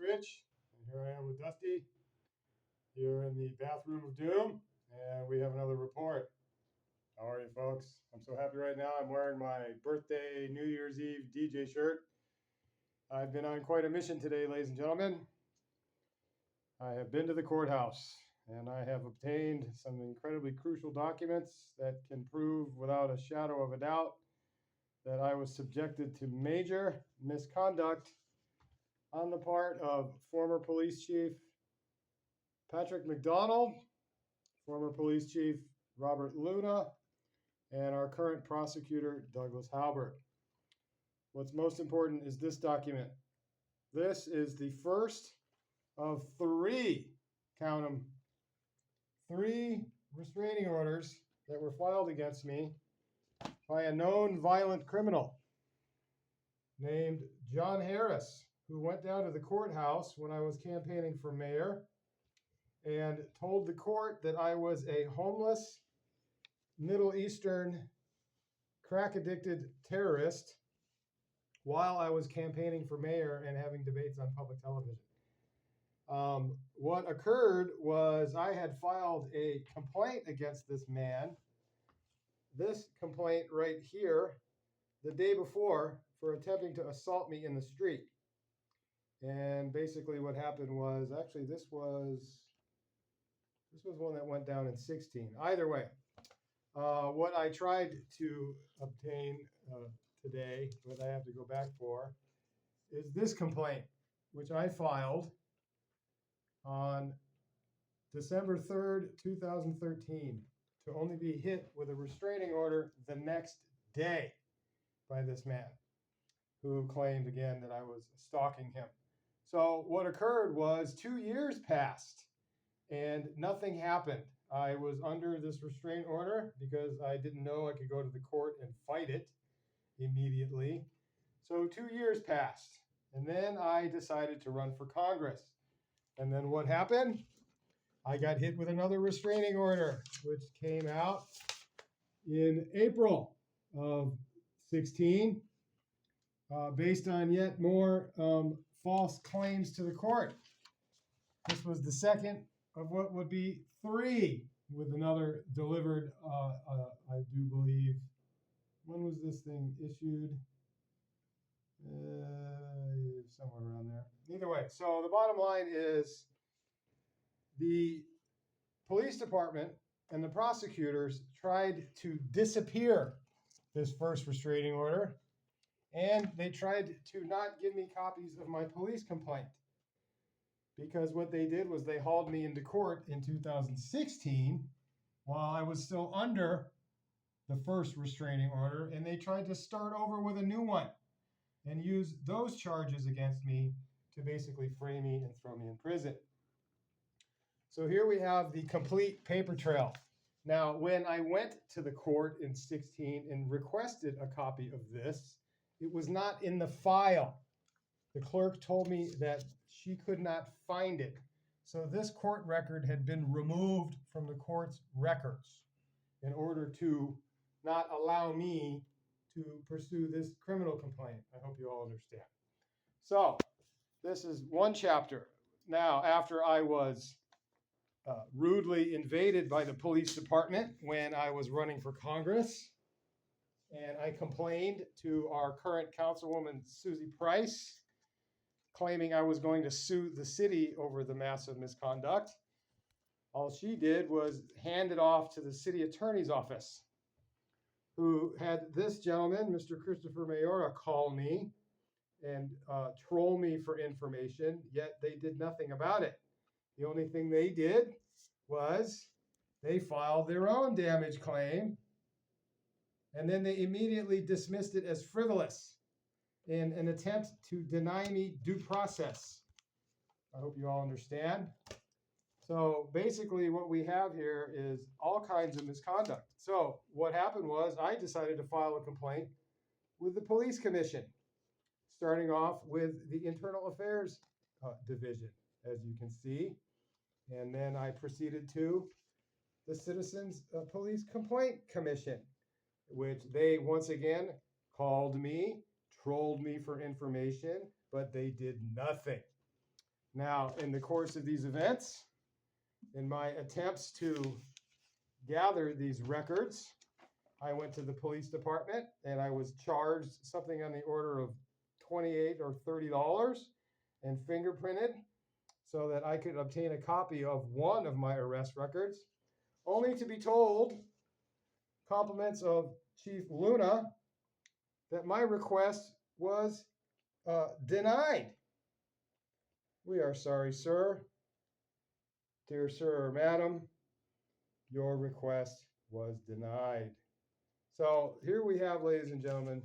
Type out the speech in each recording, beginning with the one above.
Rich, and here I am with Dusty here in the bathroom of doom, and we have another report. How are you, folks? I'm so happy right now. I'm wearing my birthday New Year's Eve DJ shirt. I've been on quite a mission today, ladies and gentlemen. I have been to the courthouse, and I have obtained some incredibly crucial documents that can prove without a shadow of a doubt that I was subjected to major misconduct on the part of former police chief Patrick McDonnell, former police chief Robert Luna, and our current prosecutor Douglas Haubert. What's most important is this document. This is the first of three, count them, three restraining orders that were filed against me by a known violent criminal named John Harris, who went down to the courthouse when I was campaigning for mayor and told the court that I was a homeless Middle Eastern crack-addicted terrorist while I was campaigning for mayor and having debates on public television. What occurred was I had filed a complaint against this man, this complaint right here, the day before, for attempting to assault me in the street. And basically what happened was, actually this was one that went down in 16. Either way, what I tried to obtain today, what I have to go back for, is this complaint, which I filed on December 3rd, 2013, to only be hit with a restraining order the next day by this man, who claimed again that I was stalking him. So what occurred was 2 years passed and nothing happened. I was under this restraint order because I didn't know I could go to the court and fight it immediately. So 2 years passed, and then I decided to run for Congress. And then what happened? I got hit with another restraining order, which came out in April of 16, based on yet more false claims to the court. This was the second of what would be three, with another delivered, I do believe. When was this thing issued? Somewhere around there. Either way, so the bottom line is the police department and the prosecutors tried to disappear this first restraining order, and they tried to not give me copies of my police complaint, because what they did was they hauled me into court in 2016 while I was still under the first restraining order, and they tried to start over with a new one and use those charges against me to basically frame me and throw me in prison. So here we have the complete paper trail. Now, when I went to the court in 16 and requested a copy of this, it was not in the file. The clerk told me that she could not find it. So this court record had been removed from the court's records in order to not allow me to pursue this criminal complaint. I hope you all understand. So this is one chapter. Now, after I was rudely invaded by the police department when I was running for Congress, and I complained to our current councilwoman, Susie Price, claiming I was going to sue the city over the massive misconduct. All she did was hand it off to the city attorney's office, who had this gentleman, Mr. Christopher Mayora, call me and troll me for information, yet they did nothing about it. The only thing they did was they filed their own damage claim, and then they immediately dismissed it as frivolous in an attempt to deny me due process. I hope you all understand. So basically what we have here is all kinds of misconduct. So what happened was I decided to file a complaint with the police commission, starting off with the Internal Affairs Division, as you can see. And then I proceeded to the Citizens Police Complaint Commission, which they once again called me, trolled me for information, but they did nothing. Now, in the course of these events, in my attempts to gather these records, I went to the police department and I was charged something on the order of $28 or $30 and fingerprinted so that I could obtain a copy of one of my arrest records, only to be told, compliments of Chief Luna, that my request was denied. We are sorry, sir. Dear sir or madam, your request was denied. So here we have, ladies and gentlemen,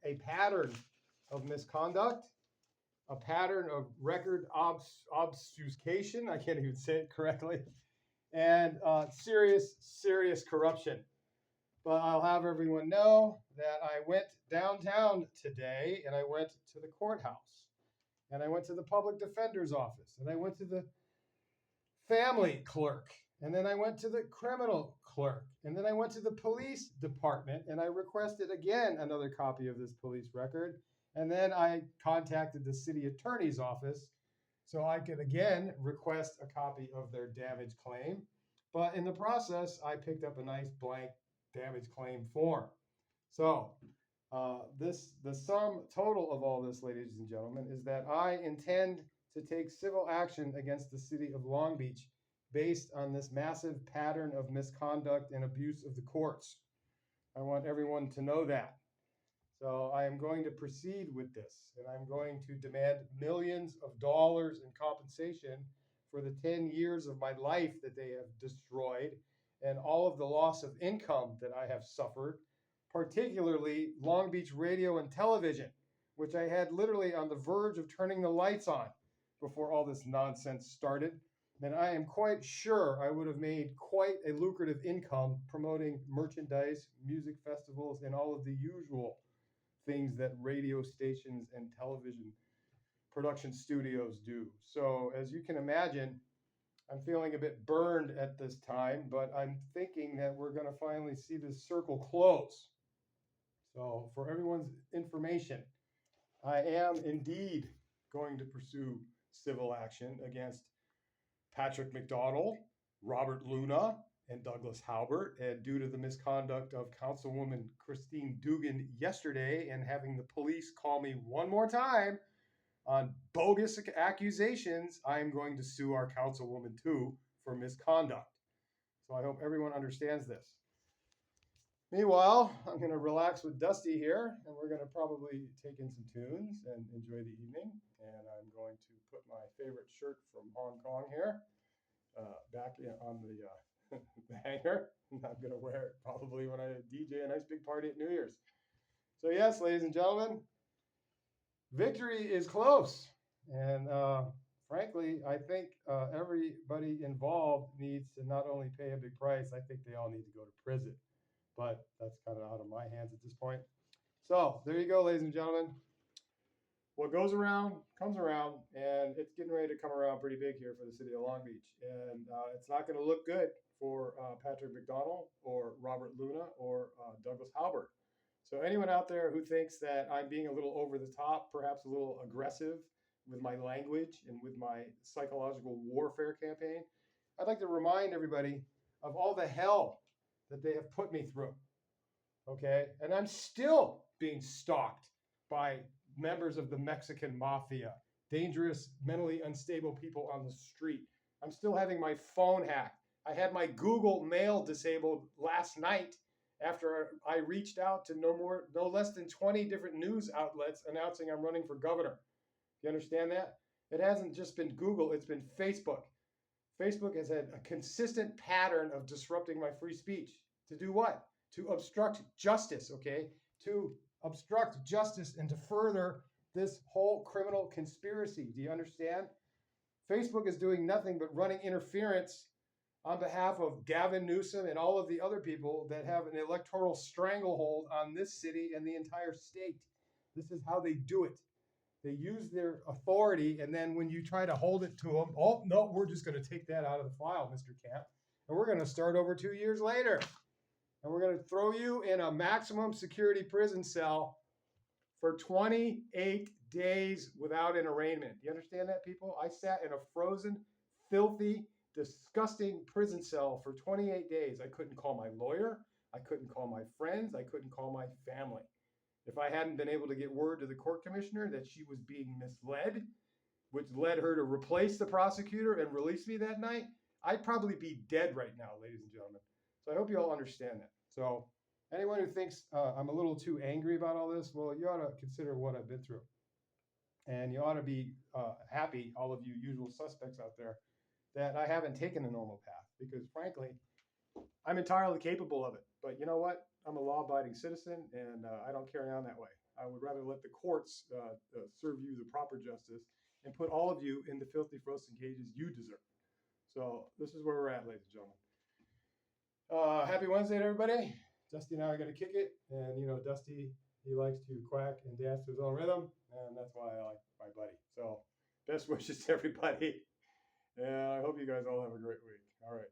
a pattern of misconduct, a pattern of record obfuscation, I can't even say it correctly, and serious corruption. But I'll have everyone know that I went downtown today and I went to the courthouse and I went to the public defender's office and I went to the family clerk and then I went to the criminal clerk and then I went to the police department and I requested again another copy of this police record. And then I contacted the city attorney's office so I could again request a copy of their damage claim. But in the process, I picked up a nice blank damage claim form. So the sum total of all this, ladies and gentlemen, is that I intend to take civil action against the city of Long Beach based on this massive pattern of misconduct and abuse of the courts. I want everyone to know that. So I am going to proceed with this, and I'm going to demand millions of dollars in compensation for the 10 years of my life that they have destroyed and all of the loss of income that I have suffered, particularly Long Beach radio and television, which I had literally on the verge of turning the lights on before all this nonsense started. And I am quite sure I would have made quite a lucrative income promoting merchandise, music festivals, and all of the usual things that radio stations and television production studios do. So as you can imagine, I'm feeling a bit burned at this time, but I'm thinking that we're going to finally see this circle close. So for everyone's information, I am indeed going to pursue civil action against Patrick McDonnell, Robert Luna, and Douglas Haubert, and due to the misconduct of Councilwoman Christine Duggan yesterday and having the police call me one more time on bogus accusations, I am going to sue our councilwoman too for misconduct. So I hope everyone understands this. Meanwhile, I'm going to relax with Dusty here, and we're going to probably take in some tunes and enjoy the evening. And I'm going to put my favorite shirt from Hong Kong here back on the hanger. I'm going to wear it probably when I DJ a nice big party at New Year's. So yes, ladies and gentlemen, victory is close. And frankly, I think everybody involved needs to not only pay a big price, I think they all need to go to prison. But that's kind of out of my hands at this point. So there you go, ladies and gentlemen. What goes around comes around, and it's getting ready to come around pretty big here for the city of Long Beach. And it's not going to look good for Patrick McDonnell or Robert Luna or Douglas Haubert. So anyone out there who thinks that I'm being a little over the top, perhaps a little aggressive with my language and with my psychological warfare campaign, I'd like to remind everybody of all the hell that they have put me through. Okay? And I'm still being stalked by members of the Mexican mafia, dangerous, mentally unstable people on the street. I'm still having my phone hacked. I had my Google Mail disabled last night after I reached out to no less than 20 different news outlets announcing I'm running for governor. You understand that? It hasn't just been Google, it's been Facebook. Facebook has had a consistent pattern of disrupting my free speech. To do what? To obstruct justice, okay? To obstruct justice and to further this whole criminal conspiracy. Do you understand? Facebook is doing nothing but running interference on behalf of Gavin Newsom and all of the other people that have an electoral stranglehold on this city and the entire state. This is how they do it. They use their authority, and then when you try to hold it to them, oh, no, we're just going to take that out of the file, Mr. Camp, and we're going to start over 2 years later. And we're going to throw you in a maximum security prison cell for 28 days without an arraignment. Do you understand that, people? I sat in a frozen, filthy, disgusting prison cell for 28 days. I couldn't call my lawyer. I couldn't call my friends. I couldn't call my family. If I hadn't been able to get word to the court commissioner that she was being misled, which led her to replace the prosecutor and release me that night, I'd probably be dead right now, ladies and gentlemen. So I hope you all understand that. So anyone who thinks I'm a little too angry about all this, well, you ought to consider what I've been through. And you ought to be happy, all of you usual suspects out there, that I haven't taken a normal path, because frankly, I'm entirely capable of it. But you know what? I'm a law-abiding citizen, and I don't carry on that way. I would rather let the courts serve you the proper justice and put all of you in the filthy, frozen cages you deserve. So this is where we're at, ladies and gentlemen. Happy Wednesday to everybody. Dusty and I are going to kick it. And, you know, Dusty, he likes to quack and dance to his own rhythm. And that's why I like my buddy. So best wishes to everybody. And I hope you guys all have a great week. All right.